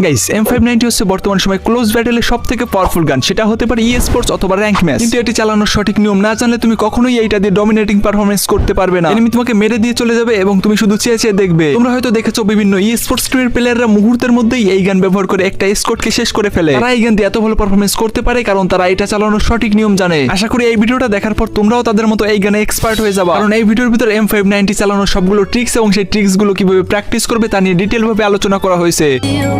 Guys M590 হচ্ছে বর্তমান সময় ক্লোজ ব্যাটেলের সবথেকে পাওয়ারফুল গান। সেটা হতে পারে স্পোর্টস অথবা র্যাঙ্ক ম্যাচ, কিন্তু এটি চালানোর সঠিক নিয়ম না জানলে তুমি কখনোই এইটা দিয়ে ডমিনেটিং পারফরম্যান্স করতে পারবে না। এনিমি তোমাকে মেরে দিয়ে চলে যাবে এবং তুমি শুধু চেয়ে চেয়ে দেখবে। তোমরা হয়তো দেখেছো বিভিন্ন স্পোর্টস টিমের প্লেয়াররা মুহূর্তের মধ্যেই এই গান ব্যবহার করে একটা স্কোয়াডকে শেষ করে ফেলে। তারা এই গান দিয়ে এত ভালো পারফরম্যান্স করতে পারে কারণ তারা এটা চালানোর সঠিক নিয়ম জানে। আশা করি এই ভিডিওটা দেখার পর তোমরাও তাদের মতো এই গানে এক্সপার্ট হয়ে যাবে, কারণ এই ভিডিওর ভিতর M590 চালানোর সবগুলো ট্রিক্স এবং সেই ট্রিক্স গুলো কিভাবে প্র্যাকটিস করবে তা নিয়ে ডিটেইল ভাবে আলোচনা করা হয়েছে।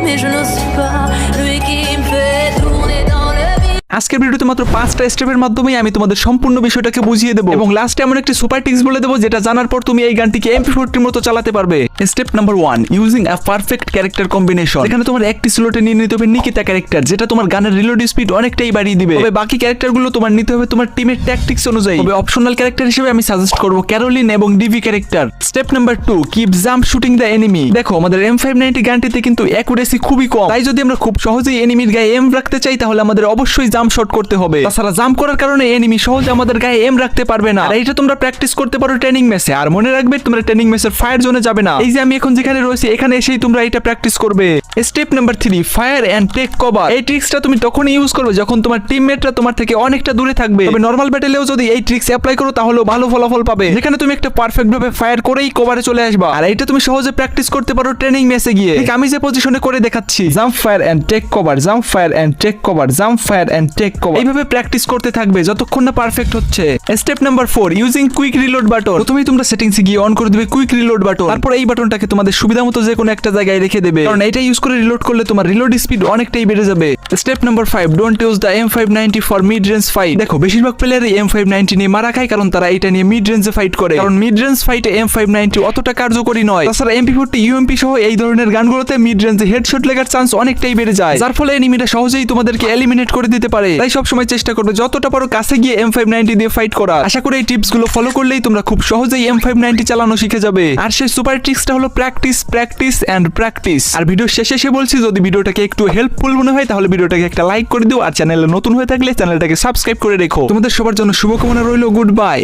Mais je ne suis pas lui qui me fait tourner dans le vide. আজকের ভিডিওতে মাত্র 5টা স্টেপের মাধ্যমেই আমি তোমাদের সম্পূর্ণ বিষয়টাকে বুঝিয়ে দেবো এবং লাস্টে এমন একটি সুপার টিপস বলে দেবো যেটা জানার পর তুমি এই গানটিকে MP40 মতো চালাতে পারবে। Step number 1, using a perfect character combination. এখানে তোমার একটি স্লটে নিয়ে নিতে হবে নিকিতা ক্যারেক্টার, যেটা তোমার গানের রিলোড স্পিড অনেকটাই বাড়িয়ে দিবে। তবে বাকি ক্যারেক্টারগুলো তোমার নিতে হবে তোমার টিমের ট্যাকটিক্স অনুযায়ী। তবে অপশনাল ক্যারেক্টার হিসেবে আমি সাজেস্ট করব ক্যারোলিন এবং ডিভি character. Step number 2, keep jump shooting the enemy. দেখো আমাদের M590 গানটিতে কিন্তু অ্যাকুরেসি খুবই কম, তাই যদি আমরা খুব সহজেই এনিমির গায়ে এম রাখতে চাই তাহলে আমাদের অবশ্যই জাম্প শট করতে হবে। তাছাড়া জাম্প করার কারণে এনিমি সহজে আমাদের গায়ে এম রাখতে পারবে না। আর এইটা তোমরা প্র্যাকটিস করতে পারো ট্রেনিং ম্যাচে। আর মনে রাখবে তোমরা ট্রেনিং ম্যাচের ফায়ার জোনে যাবে না। এই যে আমি এখন যেখানে রয়েছি এখানে এসেই তোমরা এটা প্র্যাকটিস করবে। Step number 3, fire and take cover. এই ট্রিক্সটা তুমি তখনই ইউজ করবে যখন তোমার টিমমেটরা তোমার থেকে অনেকটা দূরে থাকবে। তবে নরমাল ব্যাটেলেও যদি এই ট্রিক্স অ্যাপ্লাই করো তাহলে ভালো ফলাফল পাবে, যেখানে তুমি একটা পারফেক্ট ভাবে ফায়ার করেই কভারে চলে আসবা। আর এটা তুমি সহজে প্র্যাকটিস করতে পারো ট্রেনিং ম্যাচে গিয়ে। ঠিক আমি যে পজিশনে করে দেখাচ্ছি, jump fire and take cover, jump fire and take cover, jump fire and take cover. এইভাবে প্র্যাকটিস করতে থাকবে যতক্ষণ না পারফেক্ট হচ্ছে। Step number 4, using quick reload button. প্রথমেই তোমরা সেটিংসে গিয়ে অন করে দিবে কুইক রিলোড বাটন। তারপর এই বাটনটাকে তোমাদের সুবিধা মতো যে কোনো একটা জায়গায় রেখে দেবে, কারণ এটা ইউজ করে রিলোড করলে তোমার রিলোড স্পিড অনেকটাই বেড়ে যাবে। Step number 5, don't use the M590 for mid range fight. দেখো বেশিরভাগ প্লেয়ারই M590 নিয়ে মারা খায় কারণ তারা এটা নিয়ে মিড রেঞ্জে ফাইট করে, কারণ মিড রেঞ্জ ফাইটে M590 অতটা কার্যকরী নয়। তাছাড়া MP40, UMP সহ এই ধরনের গানগুলোতে মিড রেঞ্জে হেডশট লাগার চান্স অনেকটাই বেড়ে যায়, যার ফলে এনিমিরা সহজেই তোমাদেরকে এলিমিনেট করে দিতে পারে। তাই সবসময় চেষ্টা করবে যতটা পারো কাছে গিয়ে M590 দিয়ে ফাইট করা। আশা করি এই টিপস গুলো ফলো করলেই তোমরা খুব সহজেই M590 চালানো শিখে যাবে। আর সেই সুপার ট্রিক্সটা হলো প্র্যাকটিস, প্র্যাকটিস এন্ড প্র্যাকটিস। আর ভিডিও শেষে এসে বলছি, যদি ভিডিওটাকে একটু হেল্পফুল মনে হয় তাহলে ভিডিওটাকে একটা লাইক করে দিও, আর চ্যানেলে নতুন হয়ে থাকলে চ্যানেলটাকে সাবস্ক্রাইব করে রেখো। তোমাদের সবার জন্য শুভকামনা রইল। Good bye.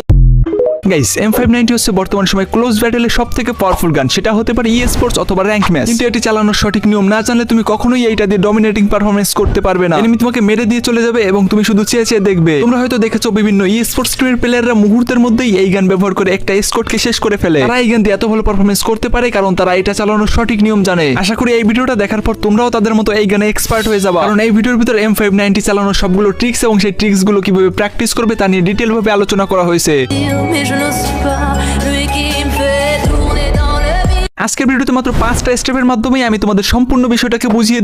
গাইস M590 হচ্ছে বর্তমান সময় ক্লোজ ব্যাটেলের সবথেকে পাওয়ারফুল গান। সেটা হতে পারে স্পোর্টস অথবা র্যাঙ্ক ম্যাচ, কিন্তু এটি চালানোর সঠিক নিয়ম না জানলে তুমি কখনোই এইটা দিয়ে ডমিনেটিং পারফরম্যান্স করতে পারবে না। এনিমি তোমাকে মেরে দিয়ে চলে যাবে এবং তুমি শুধু চেয়ে চেয়ে দেখবে। তোমরা হয়তো দেখেছো বিভিন্ন স্পোর্টস টিমের প্লেয়াররা মুহূর্তের মধ্যেই এই গান ব্যবহার করে একটা স্কোয়াডকে শেষ করে ফেলে। তারা এই গান দিয়ে এত ভালো পারফরম্যান্স করতে পারে কারণ তারা এটা চালানোর সঠিক নিয়ম জানে। আশা করি এই ভিডিওটা দেখার পর তোমরাও তাদের মতো এই গানে এক্সপার্ট হয়ে যাবে, কারণ এই ভিডিওর ভিতর M590 চালানোর সবগুলো ট্রিক্স এবং সেই ট্রিক্স গুলো কিভাবে প্র্যাকটিস করবে তা নিয়ে ডিটেইল ভাবে আলোচনা করা হয়েছে। Mais je ne suis pas lui qui me fait tourner dans le vide. আজকের ভিডিওতে মাত্র 5টা স্টেপের মাধ্যমেই আমি তোমাদের সম্পূর্ণ বিষয়টাকে বুঝিয়ে